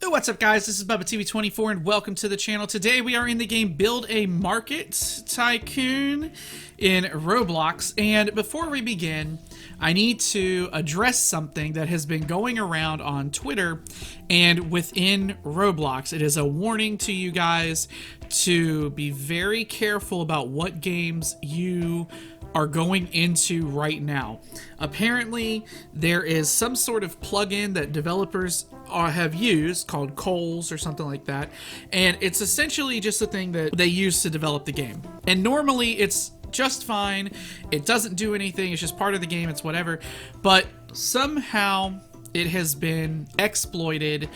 What's up, guys? This is BubbaTV24 and welcome to the channel. Today we are in the game Build a Market Tycoon in Roblox, and before we begin I need to address something that has been going around on Twitter and within Roblox. It is a warning to you guys to be very careful about what games you are going into right now. Apparently there is some sort of plugin that developers have used called Coles or something like that, and it's essentially just a thing that they use to develop the game, and normally it's just fine. It doesn't do anything, it's just part of the game, it's whatever, but somehow it has been exploited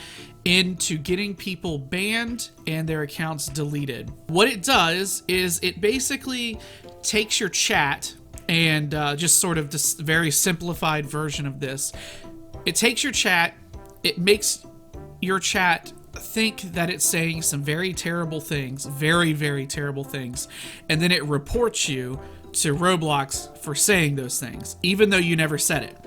into getting people banned and their accounts deleted. What it does is it basically takes your chat and just sort of this very simplified version of this. It takes your chat, it makes your chat think that it's saying some very terrible things, very terrible things, and then it reports you to Roblox for saying those things, even though you never said it.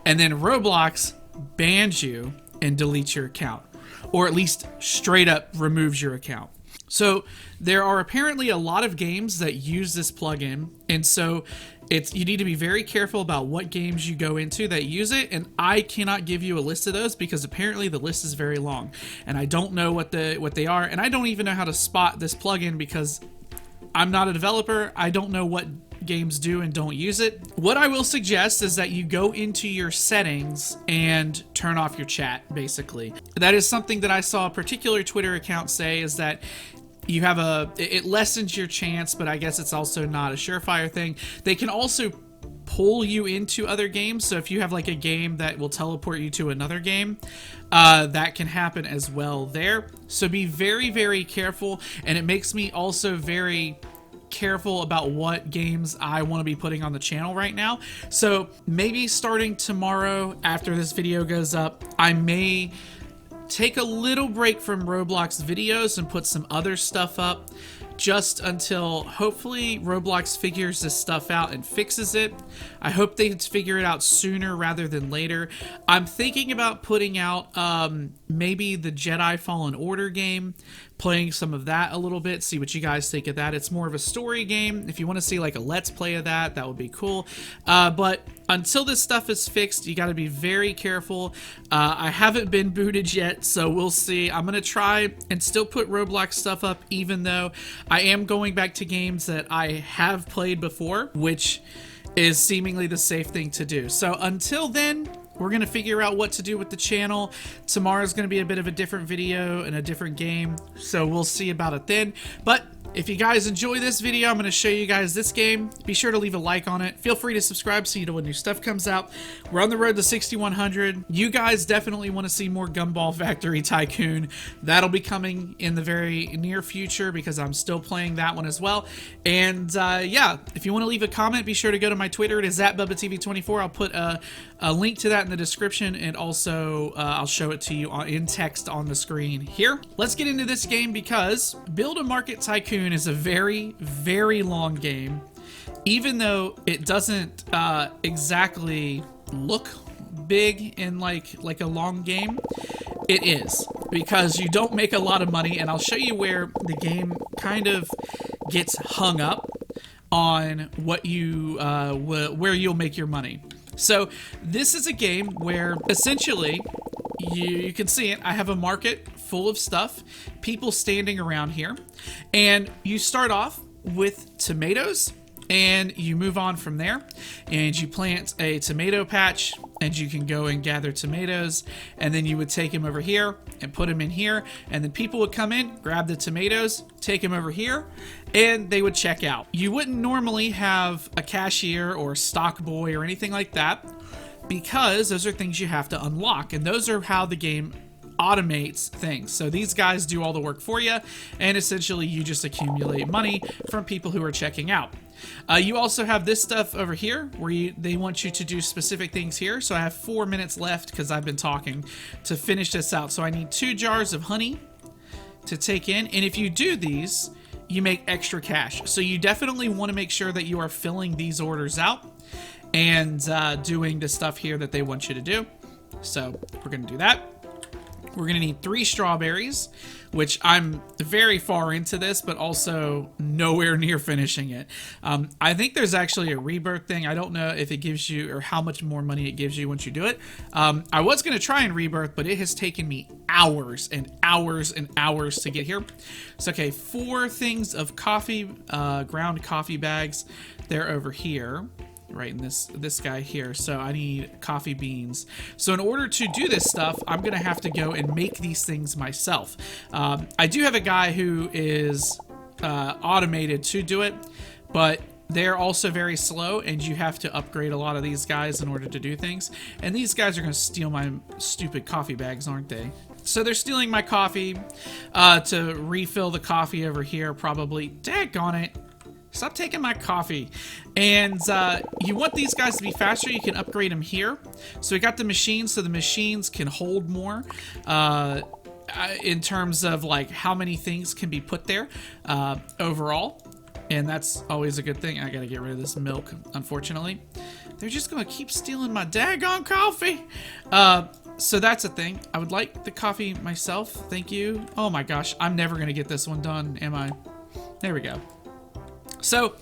And then Roblox bans you and deletes your account, or at least straight up removes your account. So there are apparently a lot of games that use this plugin, and so you need to be very careful about what games you go into that use it, and I cannot give you a list of those because apparently the list is very long, and I don't know what they are, and I don't even know how to spot this plugin because I'm not a developer. I don't know what games do and don't use it. What I will suggest is that you go into your settings and turn off your chat, basically. That is something that I saw a particular Twitter account say, is that you have it lessens your chance, but I guess it's also not a surefire thing. They can also pull you into other games, so if you have like a game that will teleport you to another game, that can happen as well there. So be very careful, and it makes me also very careful about what games I want to be putting on the channel right now. So maybe starting tomorrow after this video goes up, I may take a little break from Roblox videos and put some other stuff up just until hopefully Roblox figures this stuff out and fixes it. I hope they figure it out sooner rather than later. I'm thinking about putting out maybe the Jedi Fallen Order game, playing some of that a little bit, see what you guys think of that. It's more of a story game. If you want to see like a let's play of that, that would be cool. But until this stuff is fixed, you got to be very careful. I haven't been booted yet, so we'll see. I'm gonna try and still put Roblox stuff up, even though I am going back to games that I have played before, which is seemingly the safe thing to do. So until then, we're going to figure out what to do with the channel. Tomorrow's going to be a bit of a different video and a different game, so we'll see about it then. But if you guys enjoy this video, I'm going to show you guys this game. Be sure to leave a like on it. Feel free to subscribe so you know when new stuff comes out. We're on the road to 6,100. You guys definitely want to see more Gumball Factory Tycoon. That'll be coming in the very near future because I'm still playing that one as well. And yeah, if you want to leave a comment, be sure to go to my Twitter. It is at BubbaTV24. I'll put a link to that in the description, and also I'll show it to you in text on the screen here. Let's get into this game because Build a Market Tycoon is a very long game. Even though it doesn't exactly look big in like a long game, it is, because you don't make a lot of money, and I'll show you where the game kind of gets hung up on what you where you'll make your money. So this is a game where essentially you can see it. I have a market full of stuff, people standing around here, and you start off with tomatoes and you move on from there, and you plant a tomato patch, and you can go and gather tomatoes, and then you would take them over here and put them in here, and then people would come in, grab the tomatoes, take them over here, and they would check out. You wouldn't normally have a cashier or a stock boy or anything like that, because those are things you have to unlock, and those are how the game automates things. So these guys do all the work for you, and essentially you just accumulate money from people who are checking out. You also have this stuff over here where they want you to do specific things here. So I have 4 minutes left because I've been talking to finish this out. So I need 2 jars of honey to take in, and if you do these, you make extra cash. So you definitely want to make sure that you are filling these orders out and doing the stuff here that they want you to do. So we're going to do that. We're gonna need 3 strawberries, which I'm very far into this, but also nowhere near finishing it. I think there's actually a rebirth thing. I don't know if it gives you, or how much more money it gives you once you do it. I was gonna try and rebirth, but it has taken me hours and hours and hours to get here. So, okay, 4 things of coffee, ground coffee bags. They're over here. Right in this guy here. So I need coffee beans. So in order to do this stuff, I'm gonna have to go and make these things myself. I do have a guy who is automated to do it, but they're also very slow, and you have to upgrade a lot of these guys in order to do things. And these guys are gonna steal my stupid coffee bags, aren't they? So they're stealing my coffee to refill the coffee over here, probably. Daggone it. Stop taking my coffee. And you want these guys to be faster, you can upgrade them here. So we got the machines, so the machines can hold more in terms of like how many things can be put there overall. And that's always a good thing. I gotta get rid of this milk, unfortunately. They're just gonna keep stealing my daggone coffee. So that's a thing. I would like the coffee myself, thank you. Oh my gosh, I'm never gonna get this one done, am I? There we go. So,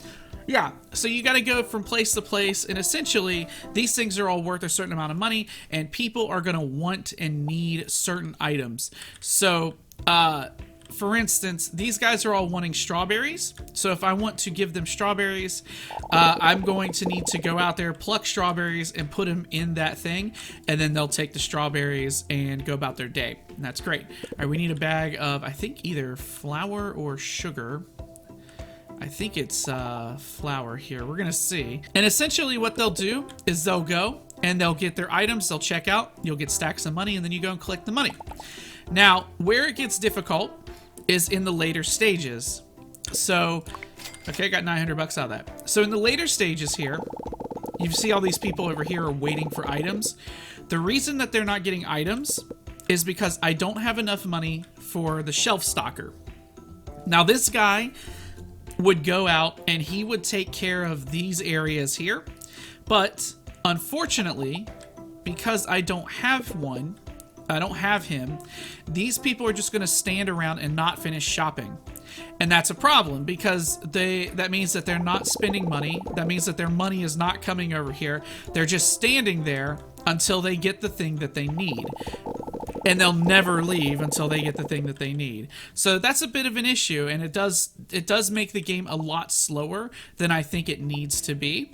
yeah, so you got to go from place to place, and essentially, these things are all worth a certain amount of money, and people are going to want and need certain items. So, for instance, these guys are all wanting strawberries. So if I want to give them strawberries, I'm going to need to go out there, pluck strawberries, and put them in that thing, and then they'll take the strawberries and go about their day. And that's great. All right, we need a bag of, I think, either flour or sugar. I think it's flour here. We're gonna see. And essentially what they'll do is they'll go and they'll get their items, they'll check out, you'll get stacks of money, and then you go and collect the money. Now, where it gets difficult is in the later stages. So, okay, I got 900 bucks out of that. So in the later stages here, you see all these people over here are waiting for items. The reason that they're not getting items is because I don't have enough money for the shelf stocker. Now this guy would go out and he would take care of these areas here, but unfortunately, because I don't have one, I don't have him, these people are just going to stand around and not finish shopping. And that's a problem, because that means that they're not spending money. That means that their money is not coming over here. They're just standing there until they get the thing that they need. And they'll never leave until they get the thing that they need. So that's a bit of an issue, and it does make the game a lot slower than I think it needs to be.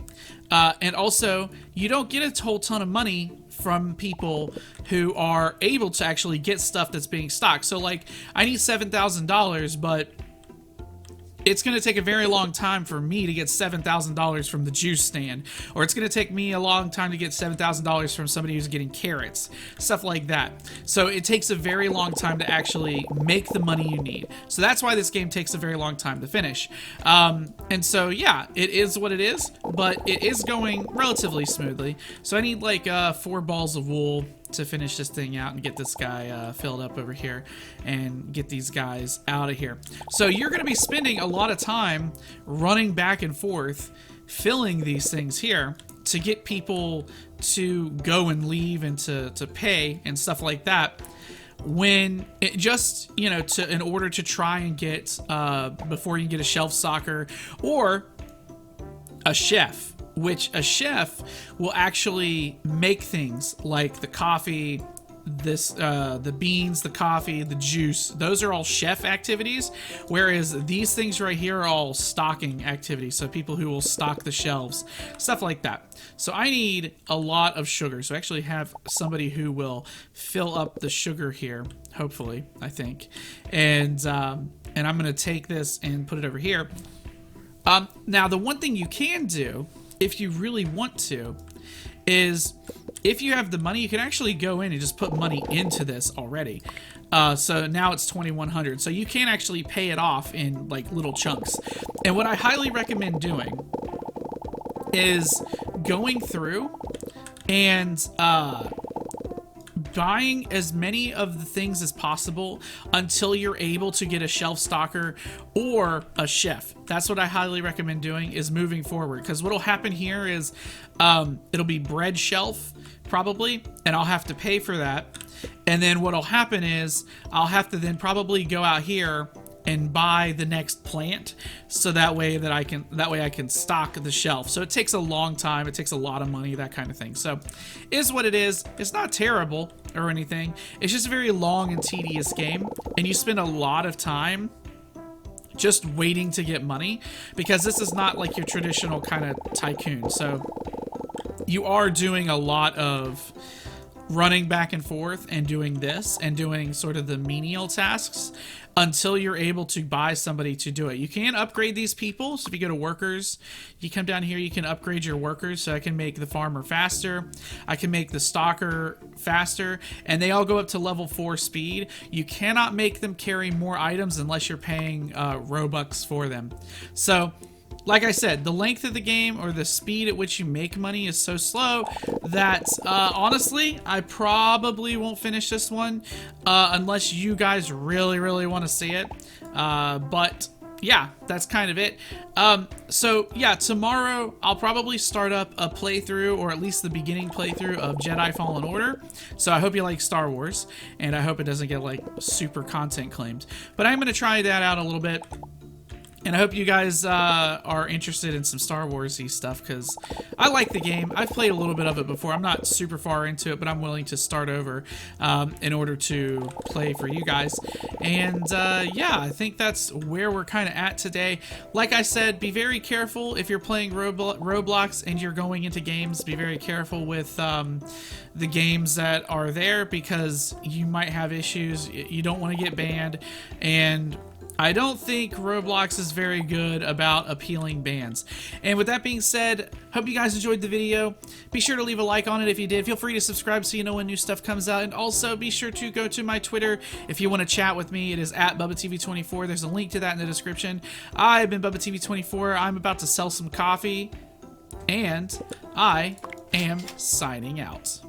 And also, you don't get a whole ton of money from people who are able to actually get stuff that's being stocked. So like, I need $7,000, but it's going to take a very long time for me to get $7,000 from the juice stand, or it's going to take me a long time to get $7,000 from somebody who's getting carrots, stuff like that. So it takes a very long time to actually make the money you need. So that's why this game takes a very long time to finish. And so yeah, it is what it is, but it is going relatively smoothly. So I need like 4 balls of wool to finish this thing out and get this guy filled up over here and get these guys out of here. So you're going to be spending a lot of time running back and forth filling these things here to get people to go and leave and to pay and stuff like that, when it just, you know, in order to try and get before you can get a shelf stocker or a chef, which a chef will actually make things like the coffee, the beans, the coffee, the juice. Those are all chef activities, whereas these things right here are all stocking activities. So people who will stock the shelves, stuff like that. So I need a lot of sugar. So I actually have somebody who will fill up the sugar here, hopefully, I think. And I'm gonna take this and put it over here. Now the one thing you can do, if you really want to, is if you have the money, you can actually go in and just put money into this already. So now it's 2,100. So you can actually pay it off in like little chunks. And what I highly recommend doing is going through and buying as many of the things as possible until you're able to get a shelf stocker or a chef. That's what I highly recommend doing, is moving forward, because what'll happen here is it'll be bread shelf probably, and I'll have to pay for that. And then what'll happen is I'll have to then probably go out here and buy the next plant, so that way I can stock the shelf. So it takes a long time, it takes a lot of money, that kind of thing. So is what it is. It's not terrible or anything. It's just a very long and tedious game, and you spend a lot of time just waiting to get money, because this is not like your traditional kind of Tycoon. So you are doing a lot of running back and forth and doing this and doing sort of the menial tasks until you're able to buy somebody to do it. You can upgrade these people. So if you go to workers, you come down here, you can upgrade your workers. So I can make the farmer faster, I can make the stalker faster, and they all go up to level 4 speed. You cannot make them carry more items unless you're paying Robux for them. So like I said, the length of the game, or the speed at which you make money, is so slow that honestly, I probably won't finish this one unless you guys really, really want to see it. But yeah, that's kind of it. So yeah, tomorrow I'll probably start up a playthrough, or at least the beginning playthrough of Jedi Fallen Order. So I hope you like Star Wars, and I hope it doesn't get like super content claimed. But I'm going to try that out a little bit. And I hope you guys are interested in some Star Wars-y stuff, because I like the game. I've played a little bit of it before. I'm not super far into it, but I'm willing to start over in order to play for you guys. And yeah, I think that's where we're kind of at today. Like I said, be very careful if you're playing Roblox and you're going into games. Be very careful with the games that are there, because you might have issues. You don't want to get banned, and I don't think Roblox is very good about appealing bans. And with that being said, hope you guys enjoyed the video. Be sure to leave a like on it if you did. Feel free to subscribe so you know when new stuff comes out. And also be sure to go to my Twitter if you want to chat with me. It is at BubbaTV24. There's a link to that in the description. I've been BubbaTV24. I'm about to sell some coffee, and I am signing out.